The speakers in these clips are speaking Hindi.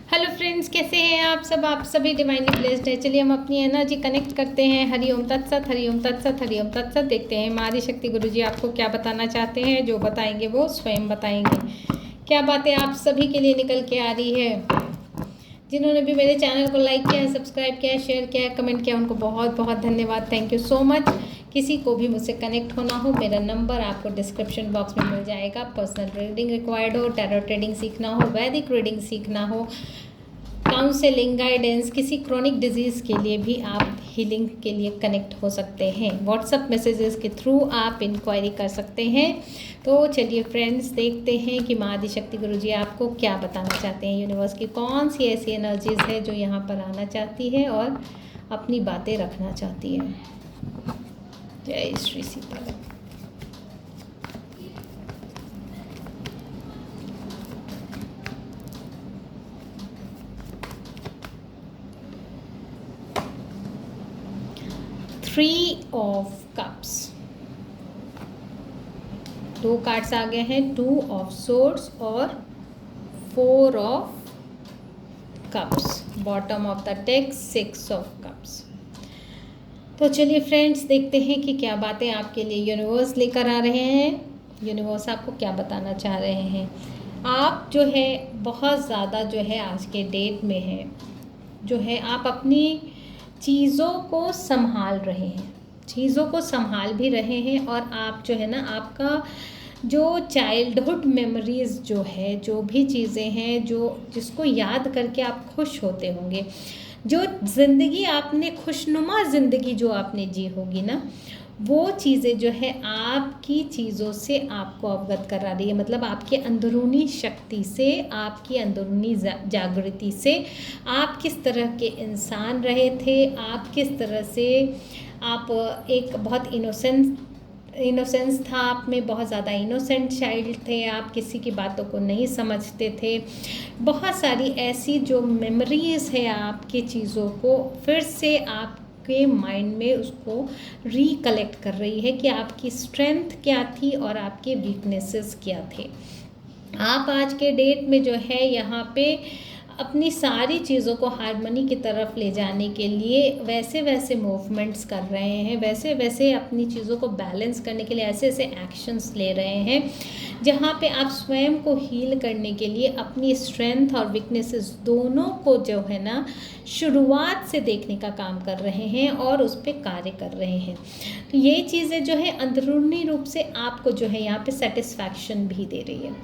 हेलो फ्रेंड्स, कैसे हैं आप सब? आप सभी डिवाइनली ब्लेस्ड है। चलिए हम अपनी एनर्जी कनेक्ट करते हैं। हरिओम तत्सत, हरिओम तत्सत, हरिओम तत्सत। देखते हैं माँ शक्ति गुरु जी आपको क्या बताना चाहते हैं। जो बताएंगे वो स्वयं बताएंगे। क्या बातें आप सभी के लिए निकल के आ रही है। जिन्होंने भी मेरे चैनल को लाइक किया, सब्सक्राइब किया, शेयर किया, कमेंट किया, उनको बहुत बहुत धन्यवाद। Thank you so much. किसी को भी मुझसे कनेक्ट होना हो, मेरा नंबर आपको डिस्क्रिप्शन बॉक्स में मिल जाएगा। पर्सनल रीडिंग रिक्वायर्ड हो, टैरो ट्रेडिंग सीखना हो, वैदिक रीडिंग सीखना हो, काउंसलिंग, गाइडेंस, किसी क्रॉनिक डिजीज़ के लिए भी आप हीलिंग के लिए कनेक्ट हो सकते हैं। व्हाट्सएप मैसेजेस के थ्रू आप इंक्वायरी कर सकते हैं। तो चलिए फ्रेंड्स, देखते हैं कि माँ आदिशक्ति गुरु जी आपको क्या बताना चाहते हैं। यूनिवर्स की कौन सी ऐसी एनर्जीज है जो यहाँ पर आना चाहती है और अपनी बातें रखना चाहती है। जय Shri Sitaram. Three of cups, दो कार्ड्स आ गए हैं, टू ऑफ सोर्ड्स और four of cups. Bottom of the text six of cups. तो चलिए फ्रेंड्स, देखते हैं कि क्या बातें आपके लिए यूनिवर्स लेकर आ रहे हैं। यूनिवर्स आपको क्या बताना चाह रहे हैं। आप जो है बहुत ज़्यादा जो है आज के डेट में है, जो है आप अपनी चीज़ों को संभाल रहे हैं, चीज़ों को संभाल भी रहे हैं। और आप जो है ना, आपका जो चाइल्डहुड मेमोरीज़ जो है, जो भी चीज़ें हैं जो जिसको याद करके आप खुश होते होंगे, जो ज़िंदगी आपने खुशनुमा ज़िंदगी जो आपने जी होगी ना, वो चीज़ें जो है आपकी चीज़ों से आपको अवगत करा रही है। मतलब आपके अंदरूनी शक्ति से, आपकी अंदरूनी जागृति से, आप किस तरह के इंसान रहे थे, आप किस तरह से आप एक बहुत इनोसेंस था आप में, बहुत ज़्यादा इनोसेंट चाइल्ड थे आप, किसी की बातों को नहीं समझते थे। बहुत सारी ऐसी जो मेमोरीज़ है आपकी चीज़ों को फिर से आपके माइंड में उसको रिकलेक्ट कर रही है कि आपकी स्ट्रेंथ क्या थी और आपके वीकनेसेस क्या थे। आप आज के डेट में जो है यहाँ पे अपनी सारी चीज़ों को हारमोनी की तरफ ले जाने के लिए वैसे वैसे मूवमेंट्स कर रहे हैं, वैसे वैसे अपनी चीज़ों को बैलेंस करने के लिए ऐसे ऐसे एक्शंस ले रहे हैं जहाँ पे आप स्वयं को हील करने के लिए अपनी स्ट्रेंथ और वीकनेसेस दोनों को जो है ना शुरुआत से देखने का काम कर रहे हैं और उस पर कार्य कर रहे हैं। तो ये चीज़ें जो है अंदरूनी रूप से आपको जो है यहाँ पे सेटिस्फैक्शन भी दे रही है।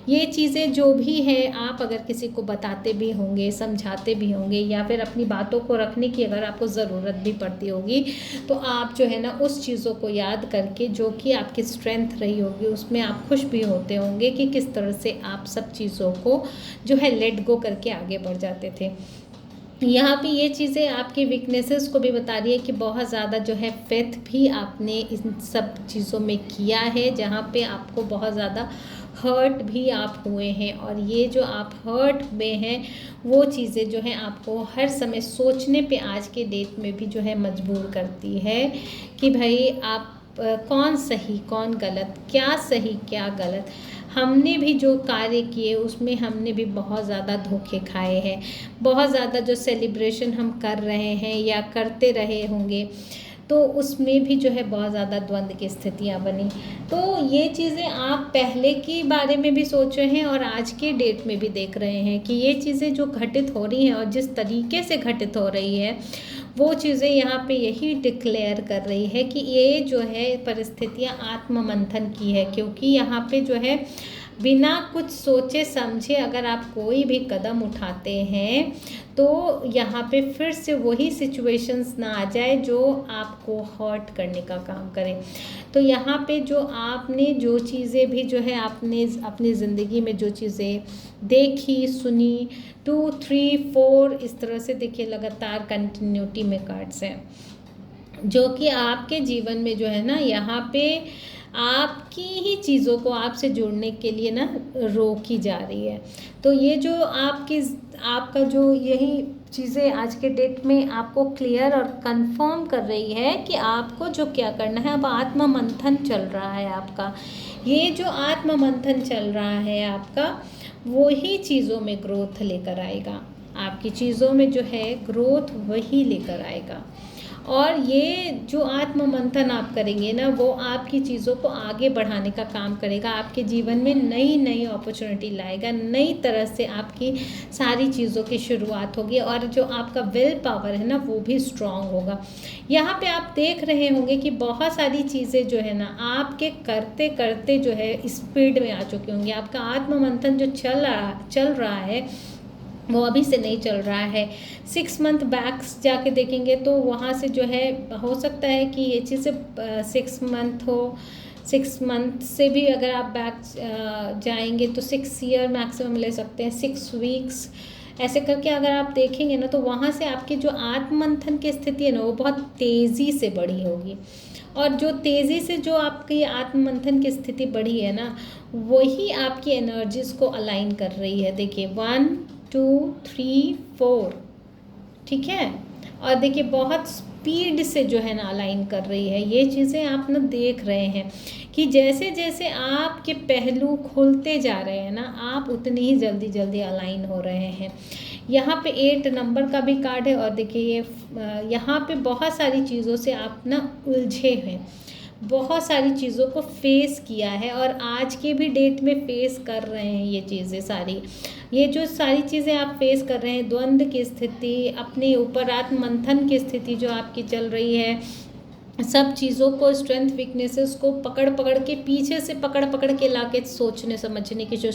ये चीज़ें जो भी है, आप अगर किसी को बताते भी होंगे, समझाते भी होंगे, या फिर अपनी बातों को रखने की अगर आपको ज़रूरत भी पड़ती होगी, तो आप जो है ना उस चीज़ों को याद करके जो कि आपकी स्ट्रेंथ रही होगी उसमें आप खुश भी होते होंगे कि किस तरह से आप सब चीज़ों को जो है लेट गो करके आगे बढ़ जाते थे। यहाँ पे ये चीज़ें आपकी वीकनेसेस को भी बता रही है कि बहुत ज़्यादा जो है फेथ भी आपने इन सब चीज़ों में किया है, जहाँ पे आपको बहुत ज़्यादा हर्ट भी आप हुए हैं। और ये जो आप हर्ट हुए हैं वो चीज़ें जो हैं आपको हर समय सोचने पे आज के डेट में भी जो है मजबूर करती है कि भाई आप कौन सही कौन गलत, क्या सही क्या गलत। हमने भी जो कार्य किए उसमें हमने भी बहुत ज़्यादा धोखे खाए हैं। बहुत ज़्यादा जो सेलिब्रेशन हम कर रहे हैं या करते रहे होंगे तो उसमें भी जो है बहुत ज़्यादा द्वंद्व की स्थितियाँ बनी। तो ये चीज़ें आप पहले के बारे में भी सोच रहे हैं और आज के डेट में भी देख रहे हैं कि ये चीज़ें जो घटित हो रही हैं और जिस तरीके से घटित हो रही है वो चीज़ें यहाँ पे यही डिक्लेयर कर रही है कि ये जो है परिस्थितियाँ आत्ममंथन की है। क्योंकि यहाँ पे जो है बिना कुछ सोचे समझे अगर आप कोई भी कदम उठाते हैं तो यहाँ पे फिर से वही सिचुएशंस ना आ जाए जो आपको हर्ट करने का काम करे। तो यहाँ पे जो आपने जो चीज़ें भी जो है आपने अपनी ज़िंदगी में जो चीज़ें देखी सुनी, 2 3 4 इस तरह से देखिए लगातार कंटिन्यूटी में कार्ड्स हैं जो कि आपके जीवन में जो है ना यहाँ पे आपकी ही चीज़ों को आपसे जोड़ने के लिए ना रोकी जा रही है। तो ये जो आपका जो यही चीज़ें आज के डेट में आपको क्लियर और कंफर्म कर रही है कि आपको जो क्या करना है। अब आत्म मंथन चल रहा है आपका, ये जो आत्म मंथन चल रहा है आपका, वो ही चीज़ों में ग्रोथ लेकर आएगा, आपकी चीज़ों में जो है ग्रोथ वही लेकर आएगा। और ये जो आत्म मंथन आप करेंगे ना, वो आपकी चीज़ों को आगे बढ़ाने का काम करेगा, आपके जीवन में नई नई अपॉर्चुनिटी लाएगा, नई तरह से आपकी सारी चीज़ों की शुरुआत होगी, और जो आपका विल पावर है ना वो भी स्ट्रांग होगा। यहाँ पे आप देख रहे होंगे कि बहुत सारी चीज़ें जो है ना आपके करते करते जो है स्पीड में आ चुकी होंगी। आपका आत्म मंथन जो चल रहा है वो अभी से नहीं चल रहा है। 6 मंथ बैक जाके देखेंगे तो वहाँ से जो है हो सकता है कि ये चीज़ें 6 मंथ हो, 6 मंथ से भी अगर आप बैक जाएंगे तो 6 ईयर मैक्सिमम ले सकते हैं, 6 वीक्स ऐसे करके अगर आप देखेंगे ना, तो वहाँ से आपकी जो आत्ममंथन की स्थिति है ना वो बहुत तेज़ी से बढ़ी होगी। और जो तेज़ी से जो आपकी आत्ममंथन की स्थिति बढ़ी है ना, वही आपकी एनर्जीज़ को अलाइन कर रही है। देखिए 1 2 3 4, ठीक है। और देखिए बहुत स्पीड से जो है ना अलाइन कर रही है। ये चीज़ें आप ना देख रहे हैं कि जैसे जैसे आपके पहलू खुलते जा रहे हैं ना, आप उतनी ही जल्दी जल्दी अलाइन हो रहे हैं। यहाँ पे 8 नंबर का भी कार्ड है, और देखिए ये यहाँ पे बहुत सारी चीज़ों से आप ना उलझे हैं, बहुत सारी चीज़ों को फेस किया है, और आज के भी डेट में फेस कर रहे हैं ये चीज़ें सारी। ये जो सारी चीज़ें आप फेस कर रहे हैं, द्वंद्व की स्थिति, अपने ऊपर आत्ममंथन की स्थिति जो आपकी चल रही है, सब चीज़ों को, स्ट्रेंथ वीकनेसेस को पकड़ पकड़ के, पीछे से पकड़ पकड़ के लाके सोचने समझने की जो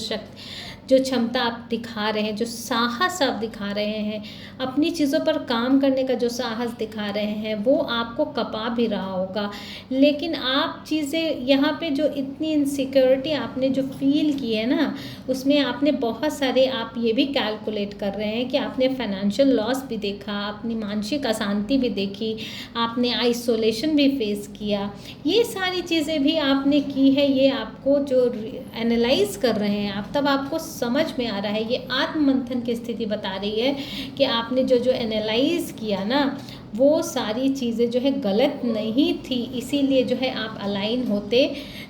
क्षमता आप दिखा रहे हैं, जो साहस आप दिखा रहे हैं, अपनी चीज़ों पर काम करने का जो साहस दिखा रहे हैं, वो आपको कपा भी रहा होगा। लेकिन आप चीज़ें यहाँ पे जो इतनी इनसिक्योरिटी आपने जो फील की है ना, उसमें आपने बहुत सारे, आप ये भी कैलकुलेट कर रहे हैं कि आपने फाइनेंशियल लॉस भी देखा, अपनी मानसिक अशांति भी देखी, आपने आइसोलेशन भी फेस किया, ये सारी चीज़ें भी आपने की है। ये आपको जो एनालाइज कर रहे हैं आप, तब आपको समझ में आ रहा है, ये आत्ममंथन की स्थिति बता रही है कि आपने जो जो एनालाइज किया ना, वो सारी चीज़ें जो है गलत नहीं थी, इसीलिए जो है आप अलाइन होते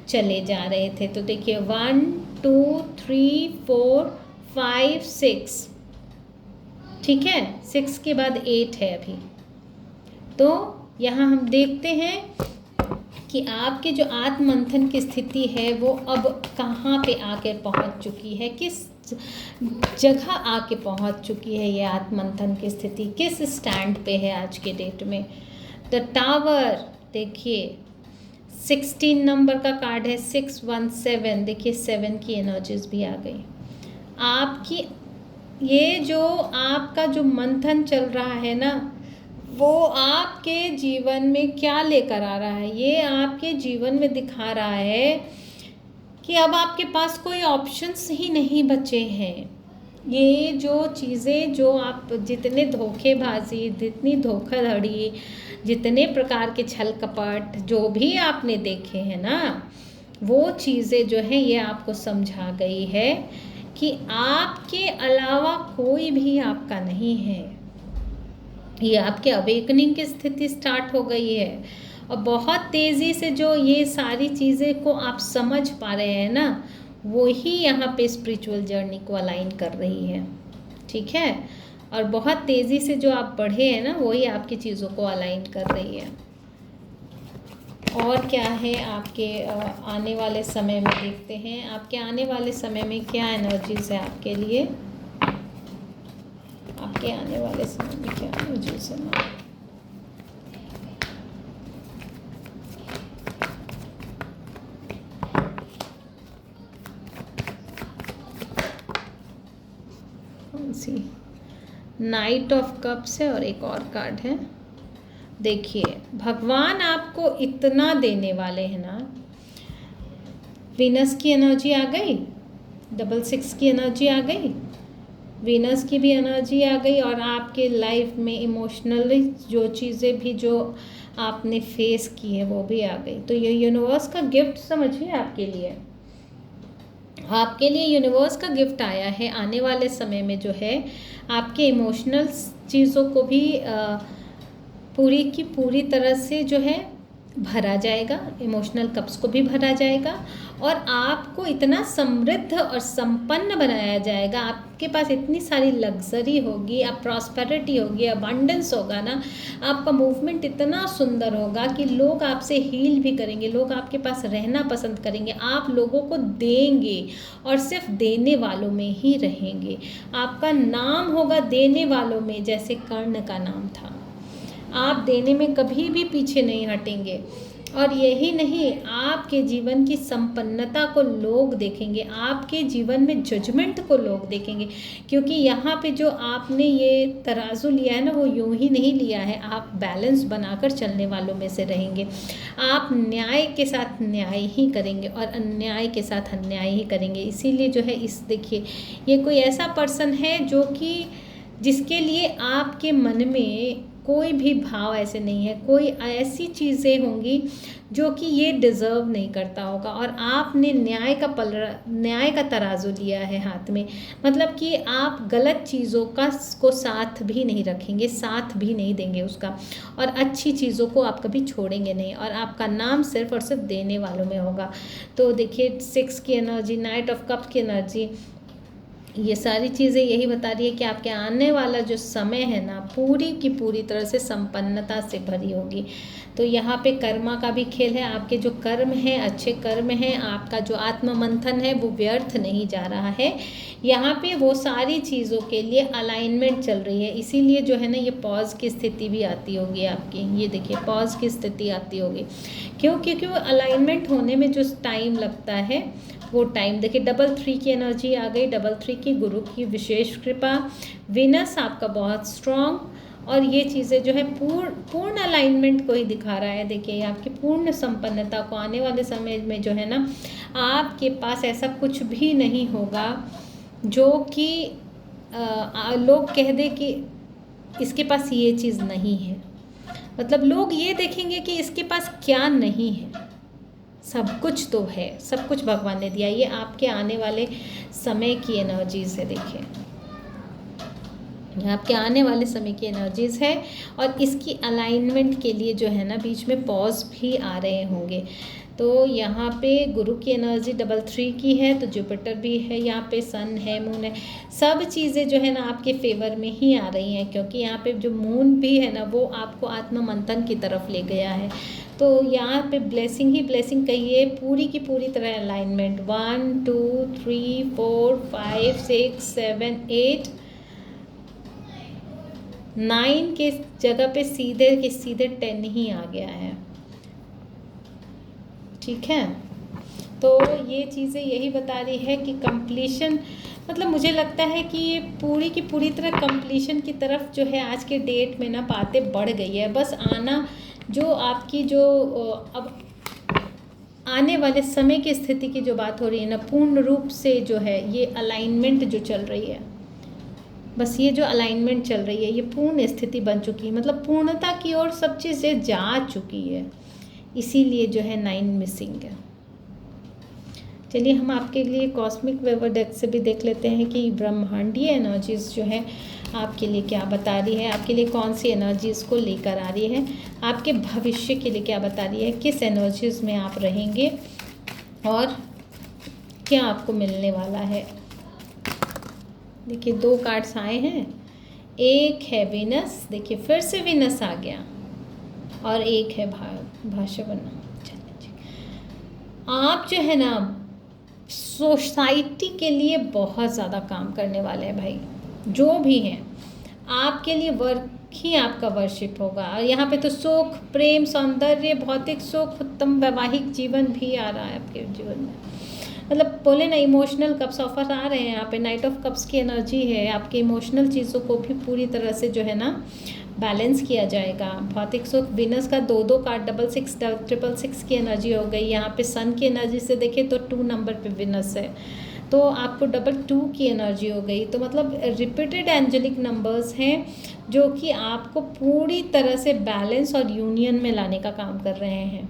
चले जा रहे थे। तो देखिए 1 2 3 4 5 6, ठीक है, 6 के बाद 8 है अभी। तो यहाँ हम देखते हैं कि आपके जो आत्ममंथन की स्थिति है वो अब कहाँ पे आके पहुँच चुकी है, किस जगह आके पहुँच चुकी है ये आत्ममंथन की स्थिति, किस स्टैंड पे है आज के डेट में। द टावर, देखिए 16 नंबर का कार्ड है, 617, देखिए 7 की एनर्जीज भी आ गई। आपकी ये जो आपका जो मंथन चल रहा है ना, वो आपके जीवन में क्या लेकर आ रहा है, ये आपके जीवन में दिखा रहा है कि अब आपके पास कोई ऑप्शंस ही नहीं बचे हैं। ये जो चीज़ें जो आप, जितने धोखेबाजी, जितनी धोखाधड़ी, जितने प्रकार के छल कपट जो भी आपने देखे हैं ना, वो चीज़ें जो है ये आपको समझा गई है कि आपके अलावा कोई भी आपका नहीं है। ये आपके अवेकनिंग की स्थिति स्टार्ट हो गई है, और बहुत तेज़ी से जो ये सारी चीज़ें को आप समझ पा रहे हैं ना, वो ही यहाँ पे स्पिरिचुअल जर्नी को अलाइन कर रही है, ठीक है। और बहुत तेज़ी से जो आप बढ़े हैं ना, वही आपकी चीज़ों को अलाइन कर रही है। और क्या है आपके आने वाले समय में, देखते हैं आपके आने वाले समय में क्या एनर्जीज है आपके लिए, आपके आने वाले समय में क्या एनर्जीज है। नाइट ऑफ कप्स है और एक और कार्ड है। देखिए भगवान आपको इतना देने वाले हैं ना, वीनस की एनर्जी आ गई, 6 की एनर्जी आ गई, वीनस की भी एनर्जी आ गई, और आपके लाइफ में इमोशनली जो चीज़ें भी जो आपने फेस की है वो भी आ गई। तो ये यूनिवर्स का गिफ्ट समझिए आपके लिए, आपके लिए यूनिवर्स का गिफ्ट आया है। आने वाले समय में जो है आपके इमोशनल चीज़ों को भी पूरी की पूरी तरह से जो है भरा जाएगा, इमोशनल कप्स को भी भरा जाएगा और आपको इतना समृद्ध और संपन्न बनाया जाएगा। आपके पास इतनी सारी लग्जरी होगी, आप प्रॉस्पेरिटी होगी, अबंडेंस होगा ना, आपका मूवमेंट इतना सुंदर होगा कि लोग आपसे हील भी करेंगे, लोग आपके पास रहना पसंद करेंगे, आप लोगों को देंगे और सिर्फ देने वालों में ही रहेंगे। आपका नाम होगा देने वालों में, जैसे कर्ण का नाम था। आप देने में कभी भी पीछे नहीं हटेंगे। और यही नहीं, आपके जीवन की संपन्नता को लोग देखेंगे, आपके जीवन में जजमेंट को लोग देखेंगे, क्योंकि यहाँ पे जो आपने ये तराजू लिया है ना, वो यूं ही नहीं लिया है, आप बैलेंस बनाकर चलने वालों में से रहेंगे। आप न्याय के साथ न्याय ही करेंगे और अन्याय के साथ अन्याय ही करेंगे। इसीलिए जो है इस देखिए, ये कोई ऐसा पर्सन है जो कि जिसके लिए आपके मन में कोई भी भाव ऐसे नहीं है, कोई ऐसी चीज़ें होंगी जो कि ये डिज़र्व नहीं करता होगा, और आपने न्याय का तराजू लिया है हाथ में, मतलब कि आप गलत चीज़ों को साथ भी नहीं रखेंगे, साथ भी नहीं देंगे उसका, और अच्छी चीज़ों को आप कभी छोड़ेंगे नहीं, और आपका नाम सिर्फ और सिर्फ देने वालों में होगा। तो देखिए 6 की एनर्जी, नाइट ऑफ कप्स की एनर्जी, ये सारी चीज़ें यही बता रही है कि आपके आने वाला जो समय है ना, पूरी की पूरी तरह से संपन्नता से भरी होगी। तो यहाँ पे कर्मा का भी खेल है, आपके जो कर्म हैं अच्छे कर्म हैं, आपका जो आत्म मंथन है वो व्यर्थ नहीं जा रहा है। यहाँ पे वो सारी चीज़ों के लिए अलाइनमेंट चल रही है, इसीलिए जो है ना ये पॉज की स्थिति भी आती होगी आपकी। ये देखिए पॉज की स्थिति आती होगी, क्योंकि वो अलाइनमेंट होने में जो टाइम लगता है वो टाइम देखिए। डबल 3 की एनर्जी आ गई, डबल 3 की गुरु की विशेष कृपा, विनस आपका बहुत स्ट्रॉन्ग, और ये चीज़ें जो है पूर्ण अलाइनमेंट को ही दिखा रहा है। देखिए आपकी पूर्ण संपन्नता को आने वाले समय में जो है ना, आपके पास ऐसा कुछ भी नहीं होगा जो कि लोग कह दे कि इसके पास ये चीज़ नहीं है। मतलब लोग ये देखेंगे कि इसके पास क्या नहीं है, सब कुछ तो है, सब कुछ भगवान ने दिया। ये आपके आने वाले समय की एनर्जीज़ है। देखिए आपके आने वाले समय की एनर्जीज़ है, और इसकी अलाइनमेंट के लिए जो है ना बीच में पॉज भी आ रहे होंगे। तो यहाँ पे गुरु की एनर्जी डबल 3 की है, तो जुपिटर भी है यहाँ पे, सन है, मून है, सब चीज़ें जो है ना आपके फेवर में ही आ रही हैं, क्योंकि यहाँ पे जो मून भी है ना वो आपको आत्म मंथन की तरफ ले गया है। तो यहाँ पे ब्लेसिंग ही ब्लेसिंग कहिए, पूरी की पूरी तरह अलाइनमेंट। 1 2 3 4 5 6 7 8 9 के जगह पे सीधे के सीधे 10 ही आ गया है। ठीक है, तो ये चीज़ें यही बता रही है कि कंप्लीशन, मतलब मुझे लगता है कि ये पूरी की पूरी तरह कंप्लीशन की तरफ जो है आज के डेट में ना बातें बढ़ गई है। बस आना जो आपकी जो अब आने वाले समय की स्थिति की जो बात हो रही है ना, पूर्ण रूप से जो है ये अलाइनमेंट जो चल रही है, बस ये जो अलाइनमेंट चल रही है ये पूर्ण स्थिति बन चुकी है, मतलब पूर्णता की ओर सब चीज़ें जा चुकी है। इसीलिए जो है 9 मिसिंग है। चलिए हम आपके लिए कॉस्मिक वेवर डेक से भी देख लेते हैं कि ब्रह्मांडीय एनर्जीज़ जो है आपके लिए क्या बता रही है, आपके लिए कौन सी एनर्जीज़ को लेकर आ रही है, आपके भविष्य के लिए क्या बता रही है, किस एनर्जीज़ में आप रहेंगे और क्या आपको मिलने वाला है। देखिए 2 कार्ड्स आए हैं, एक है विनस, देखिए फिर से विनस आ गया, और एक है भाष्य बनना। आप जो है ना सोसाइटी के लिए बहुत ज़्यादा काम करने वाले हैं भाई, जो भी हैं आपके लिए वर्क ही आपका वर्शिप होगा। और यहाँ पे तो सुख, प्रेम, सौंदर्य, भौतिक सुख, उत्तम वैवाहिक जीवन भी आ रहा है आपके जीवन में। मतलब बोले ना इमोशनल कप्स ऑफर आ रहे हैं यहाँ पे, नाइट ऑफ कप्स की एनर्जी है, आपके इमोशनल चीज़ों को भी पूरी तरह से जो है ना बैलेंस किया जाएगा। भौतिक सुख, विनस का 2 कार्ड, 66 666 की एनर्जी हो गई। यहाँ पे सन की एनर्जी से देखें तो 2 नंबर पे विनस है, तो आपको 2 की एनर्जी हो गई। तो मतलब रिपीटेड एंजेलिक नंबर्स हैं जो कि आपको पूरी तरह से बैलेंस और यूनियन में लाने का काम कर रहे हैं।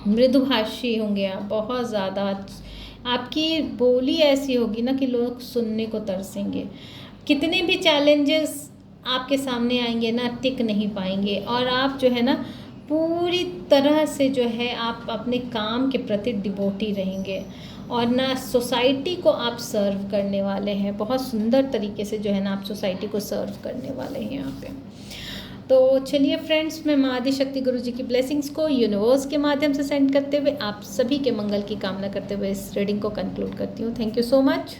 मृदुभाषी होंगे आप, बहुत ज़्यादा आपकी बोली ऐसी होगी ना कि लोग सुनने को तरसेंगे। कितने भी चैलेंजेस आपके सामने आएंगे ना, टिक नहीं पाएंगे, और आप जो है ना पूरी तरह से जो है आप अपने काम के प्रति डिवोटी रहेंगे और ना सोसाइटी को आप सर्व करने वाले हैं। बहुत सुंदर तरीके से जो है ना आप सोसाइटी को सर्व करने वाले हैं यहाँ पे। तो चलिए फ्रेंड्स, मैं माँ आदिशक्ति गुरु जी की ब्लेसिंग्स को यूनिवर्स के माध्यम से सेंड करते हुए आप सभी के मंगल की कामना करते हुए इस रीडिंग को कंक्लूड करती हूँ। Thank you so much.